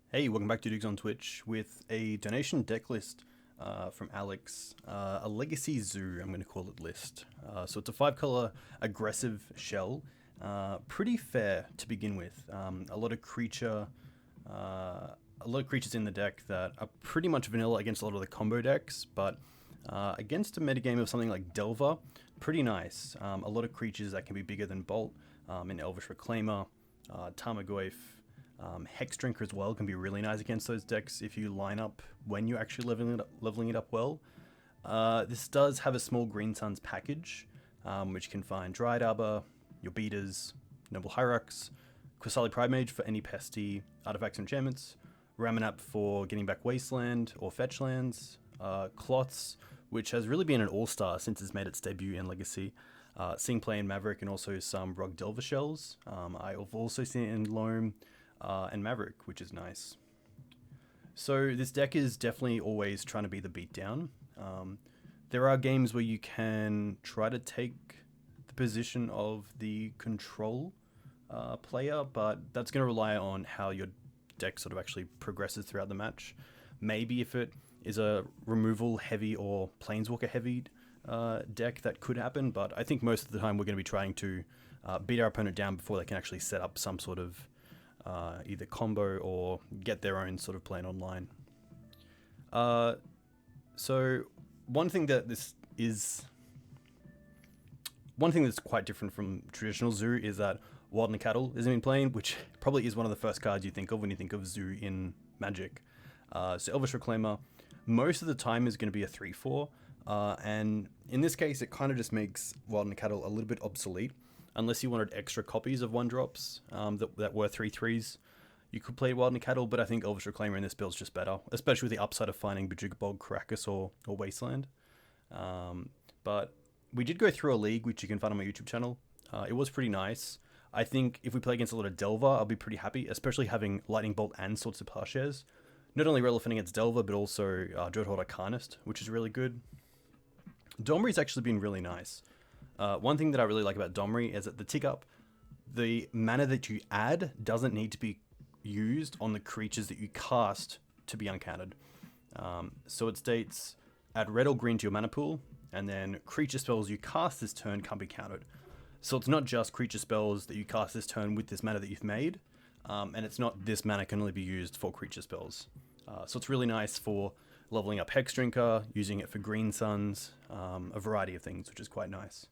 Hey, welcome back to Dukes on Twitch with a donation deck list from Alex, a Legacy Zoo, I'm going to call it list. So it's a 5-color aggressive shell, pretty fair to begin with. A lot of creatures in the deck that are pretty much vanilla against a lot of the combo decks, but against a metagame of something like Delver, pretty nice. A lot of creatures that can be bigger than Bolt, in Elvish Reclaimer, Tarmogoyf. Hexdrinker as well can be really nice against those decks if you line up when you're actually leveling it up well. This does have a small Green Suns package, which can find Dryad Arbor, your beaters, Noble Hierarchs, Qasali Pridemage for any pesty artifacts and enchantments, Ramunap for getting back Wasteland or fetch lands, Klothys, which has really been an all-star since it's made its debut in Legacy, seeing play in Maverick, and also some Rug Delver shells. I've also seen it in Loam, and Maverick, which is nice. So this deck is definitely always trying to be the beatdown. There are games where you can try to take the position of the control player, but that's going to rely on how your deck sort of actually progresses throughout the match. Maybe if it is a removal heavy or planeswalker heavy deck, that could happen, but I think most of the time we're going to be trying to beat our opponent down before they can actually set up some sort of either combo or get their own sort of plan online. So one thing that's quite different from traditional Zoo is that Wild and Cattle isn't in playing, which probably is one of the first cards you think of when you think of Zoo in Magic. So Elvish Reclaimer most of the time is going to be a 3/4, and in this case it kind of just makes Wild and Cattle a little bit obsolete. Unless you wanted extra copies of 1-drops that were 3/3s, you could play Wild and Cattle, but I think Elvish Reclaimer in this build is just better, especially with the upside of finding Bojuka Bog, Karakas, or Wasteland. But we did go through a league, which you can find on my YouTube channel. It was pretty nice. I think if we play against a lot of Delver, I'll be pretty happy, especially having Lightning Bolt and Swords of Plowshares. Not only relevant against Delver, but also Dreadhorde Arcanist, which is really good. Domri's actually been really nice. One thing that I really like about Domri is that the tick up, the mana that you add doesn't need to be used on the creatures that you cast to be uncounted. So it states, add red or green to your mana pool, and then creature spells you cast this turn can't be counted. So it's not just creature spells that you cast this turn with this mana that you've made, and it's not this mana can only be used for creature spells. So it's really nice for leveling up Hexdrinker, using it for Green Suns, a variety of things, which is quite nice.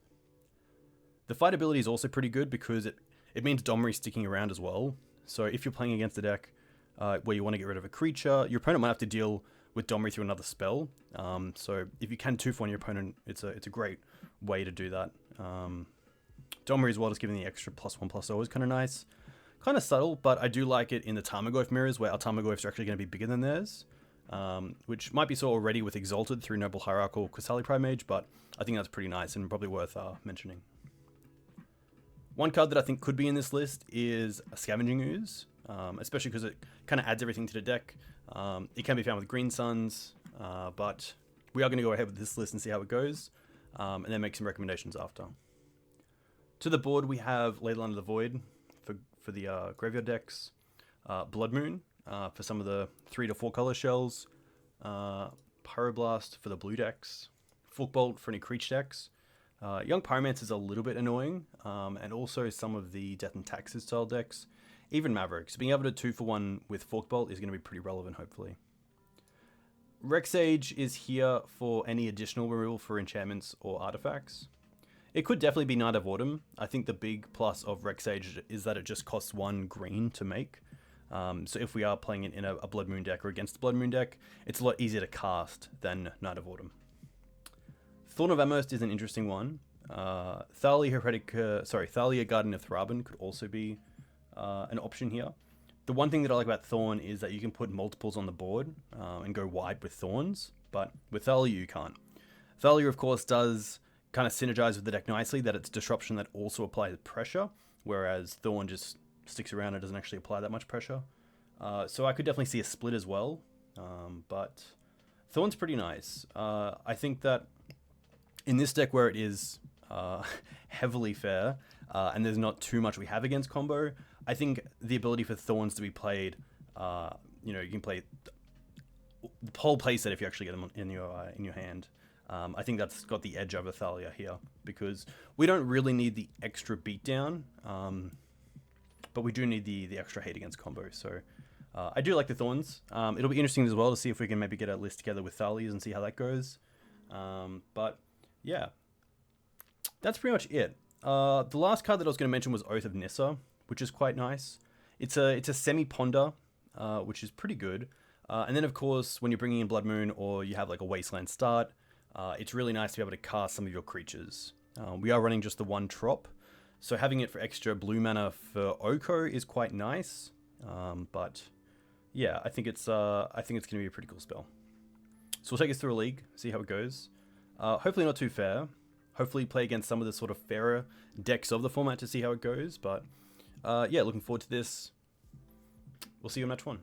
The fight ability is also pretty good because it means Domri sticking around as well. So if you're playing against a deck where you want to get rid of a creature, your opponent might have to deal with Domri through another spell. So if you can 2-for-1 your opponent, it's a great way to do that. Domri as well, just giving the extra +1/+0 is kind of nice. Kind of subtle, but I do like it in the Tarmogoyf mirrors where our Tarmogoyfs are actually going to be bigger than theirs. Which might be so already with Exalted through Noble Hierarch or Qasali Pridemage, but I think that's pretty nice and probably worth mentioning. One card that I think could be in this list is a Scavenging Ooze, especially because it kind of adds everything to the deck. It can be found with Green Suns, but we are going to go ahead with this list and see how it goes, and then make some recommendations after. To the board, we have Leyline of the Void for the graveyard decks, Blood Moon for some of the 3 to 4 color shells, Pyroblast for the blue decks, Forkbolt for any creature decks. Young Pyromancer is a little bit annoying, and also some of the Death and Taxes style decks, even Mavericks. Being able to 2-for-1 with Forkbolt is going to be pretty relevant, hopefully. Rec Sage is here for any additional removal for enchantments or artifacts. It could definitely be Night of Autumn. I think the big plus of Rec Sage is that it just costs 1 green to make. So if we are playing it in a Blood Moon deck or against the Blood Moon deck, it's a lot easier to cast than Night of Autumn. Thorn of Amethyst is an interesting one. Thalia Garden of Thraben could also be an option here. The one thing that I like about Thorn is that you can put multiples on the board and go wide with Thorns, but with Thalia you can't. Thalia, of course, does kind of synergize with the deck nicely, that it's Disruption that also applies pressure, whereas Thorn just sticks around and doesn't actually apply that much pressure. So I could definitely see a split as well, but Thorn's pretty nice. I think that in this deck where it is heavily fair and there's not too much we have against combo, I think the ability for Thorns to be played you know, you can play the whole playset if you actually get them in your hand. I think that's got the edge over Thalia here, because we don't really need the extra beatdown, but we do need the extra hate against combo. So I do like the Thorns. It'll be interesting as well to see if we can maybe get a list together with Thalias and see how that goes. But yeah, that's pretty much it. The last card that I was going to mention was Oath of Nissa, which is quite nice. It's a semi-ponder, which is pretty good. And then, of course, when you're bringing in Blood Moon or you have like a Wasteland start, it's really nice to be able to cast some of your creatures. We are running just the one trop, so having it for extra blue mana for Oko is quite nice. But yeah, I think it's going to be a pretty cool spell. So we'll take us through a league, see how it goes. Hopefully not too fair. Hopefully play against some of the sort of fairer decks of the format to see how it goes. But yeah, looking forward to this. We'll see you in match 1.